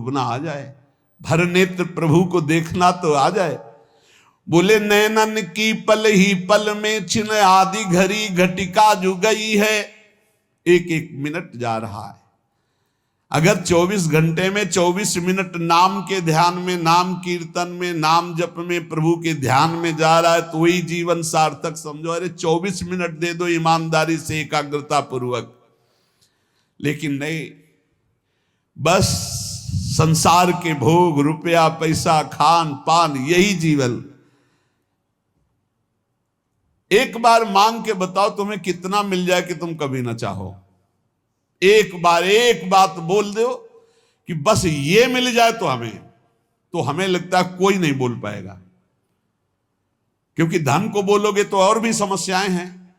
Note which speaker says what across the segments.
Speaker 1: डूबना आ जाए, भर नेत्र प्रभु को देखना तो आ जाए। बोले नैनन की पल ही पल में छिन आदि घड़ी घटिका जो गई है। एक एक मिनट जा रहा है। अगर 24 घंटे में 24 मिनट नाम के ध्यान में, नाम कीर्तन में, नाम जप में, प्रभु के ध्यान में जा रहा है तो वही जीवन सार्थक समझो। अरे 24 मिनट दे दो ईमानदारी से, एकाग्रता पूर्वक। लेकिन नहीं, बस संसार के भोग, रुपया पैसा, खान पान, यही जीवन। एक बार मांग के बताओ तुम्हें कितना मिल जाए कि तुम कभी ना चाहो। एक बार एक बात बोल दो कि बस ये मिल जाए तो हमें लगता है कोई नहीं बोल पाएगा। क्योंकि धन को बोलोगे तो और भी समस्याएं हैं,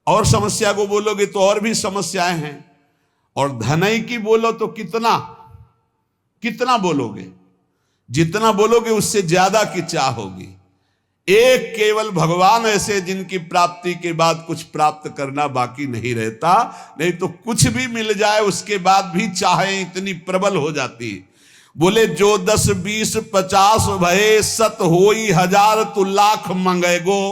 Speaker 1: और समस्या को बोलोगे तो और भी समस्याएं हैं, और धनई की बोलो तो कितना कितना बोलोगे, जितना बोलोगे उससे ज्यादा की चाह होगी। एक केवल भगवान ऐसे जिनकी प्राप्ति के बाद कुछ प्राप्त करना बाकी नहीं रहता। नहीं तो कुछ भी मिल जाए उसके बाद भी चाहे इतनी प्रबल हो जाती। बोले जो 10 20 50 भये सत होई हजार तु लाख मंगेगो।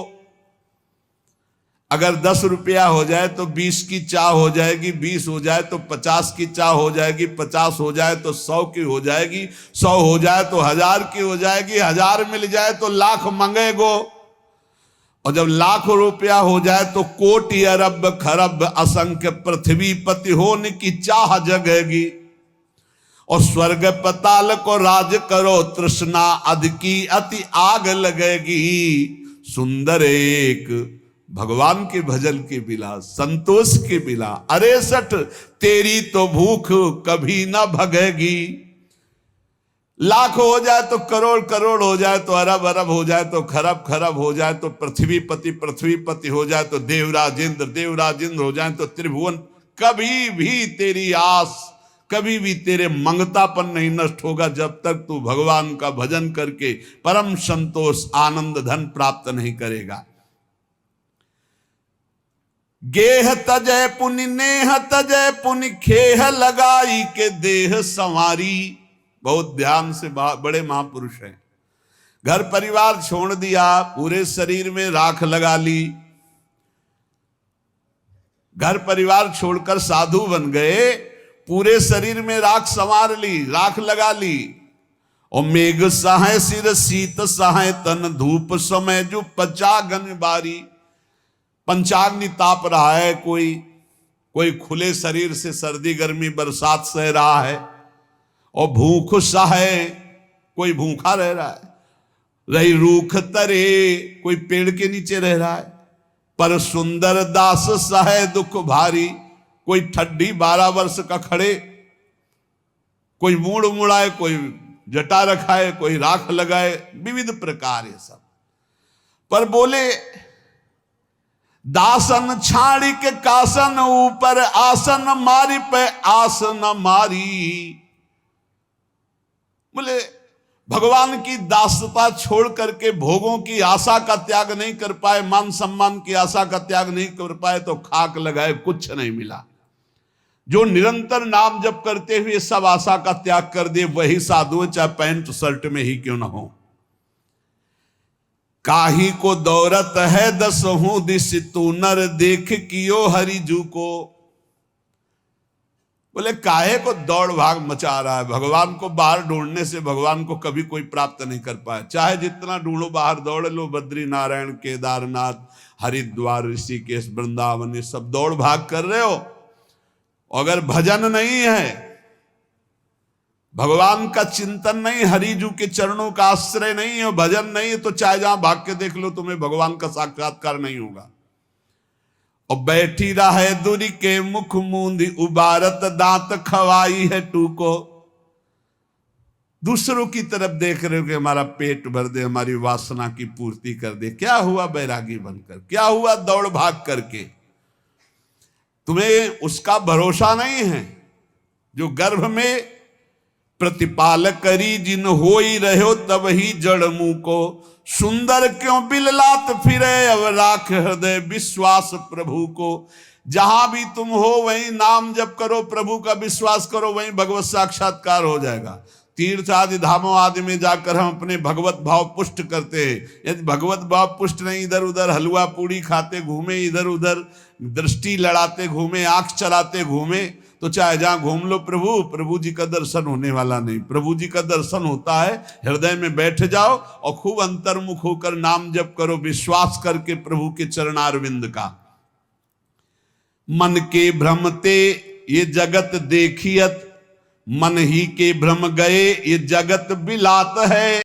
Speaker 1: अगर 10 रुपया हो जाए तो 20 की चाह हो जाएगी, 20 हो जाए तो 50 की चाह हो जाएगी, 50 हो जाए तो 100 की हो जाएगी, 100 हो जाए तो 1000 की हो जाएगी, 1000 मिल जाए तो लाख मंगेगो। और जब लाख रुपया हो जाए तो कोटि अरब खरब असंख्य पृथ्वी पति होने की चाह जगेगी। और स्वर्ग पताल को राज करो तृष्णा अध की अति आग लगेगी। सुंदर एक भगवान के भजन के बिला, संतोष के बिला, अरे सठ तेरी तो भूख कभी ना भगेगी। लाख हो जाए तो करोड़ करोड़ हो जाए, तो अरब अरब हो जाए, तो खरब खरब हो जाए, तो पृथ्वीपति हो जाए, तो देवराज इंद्र हो जाए, तो त्रिभुवन, कभी भी तेरी आस, कभी भी तेरे मंगतापन नहीं नष्ट होगा जब तक तू भगवान का भजन करके परम संतोष आनंद धन प्राप्त नहीं करेगा। गेह तजय पुनि नेह तजय पुनि खेह लगाई के देह संवारी। बहुत ध्यान से, बड़े महापुरुष हैं। घर परिवार छोड़ दिया, पूरे शरीर में राख लगा ली, घर परिवार छोड़कर साधु बन गए, पूरे शरीर में राख संवार ली, राख लगा ली। और मेघ सहाय सिर शीत सहाय तन धूप समय जो पचागन बारी। पंचाग्नि ताप रहा है, कोई खुले शरीर से सर्दी गर्मी बरसात सह रहा है, और भूख सहे, कोई भूखा रह रहा है, रही रूख तरे, कोई पेड़ के नीचे रह रहा है। पर सुंदर दास सहे दुख भारी, कोई ठड्डी 12 वर्ष का खड़े, कोई मूड़ मुड़ाए, कोई जटा रखाए, कोई राख लगाए, विविध प्रकार ये सब। पर बोले दासन छाड़ी के कासन ऊपर आसन मारी पे आसन मारी। बोले भगवान की दासता छोड़ करके भोगों की आशा का त्याग नहीं कर पाए, मान सम्मान की आशा का त्याग नहीं कर पाए, तो खाक लगाए, कुछ नहीं मिला। जो निरंतर नाम जप करते हुए सब आशा का त्याग कर दे, वही साधु चाहे पैंट शर्ट में ही क्यों ना हो। काही को दौरत है 10 दिस तू नर देख कियो हरिजू को। बोले काहे को दौड़ भाग मचा रहा है। भगवान को बाहर ढूंढने से भगवान को कभी कोई प्राप्त नहीं कर पाया। चाहे जितना ढूंढो, बाहर दौड़ लो, बद्री नारायण, केदारनाथ, हरिद्वार, ऋषिकेश, वृंदावन, ये सब दौड़ भाग कर रहे हो। अगर भजन नहीं है, भगवान का चिंतन नहीं, हरिजू के चरणों का आश्रय नहीं है, भजन नहीं है, तो चाहे जहां भाग के देख लो, तुम्हें भगवान का साक्षात्कार नहीं होगा। और बैठी रहे दूरी के मुख मूंदी उबारत दांत खवाई है टूको। दूसरों की तरफ देख रहे हो कि हमारा पेट भर दे, हमारी वासना की पूर्ति कर दे। क्या हुआ बैरागी बनकर, क्या हुआ दौड़ भाग करके। तुम्हें उसका भरोसा नहीं है जो गर्भ में प्रतिपाल करी जिन हो ही रहो तब ही जड़ मुंह को। सुंदर क्यों बिललात फिरे अब राख हृदय विश्वास प्रभु को। जहां भी तुम हो वहीं नाम जप करो, प्रभु का विश्वास करो, वहीं भगवत साक्षात्कार हो जाएगा। तीर्थ आदि धामों आदि में जाकर हम अपने भगवत भाव पुष्ट करते हैं। यदि भगवत भाव पुष्ट नहीं, इधर उधर हलवा पूड़ी खाते घूमे, इधर उधर दृष्टि लड़ाते घूमे, आंख चलाते घूमे, तो चाहे जहां घूम लो प्रभु जी का दर्शन होने वाला नहीं। प्रभु जी का दर्शन होता है, हृदय में बैठ जाओ और खूब अंतर्मुख होकर नाम जप करो, विश्वास करके प्रभु के चरणारविंद का। मन के भ्रमते ये जगत देखियत, मन ही के भ्रम गए ये जगत बिलात है।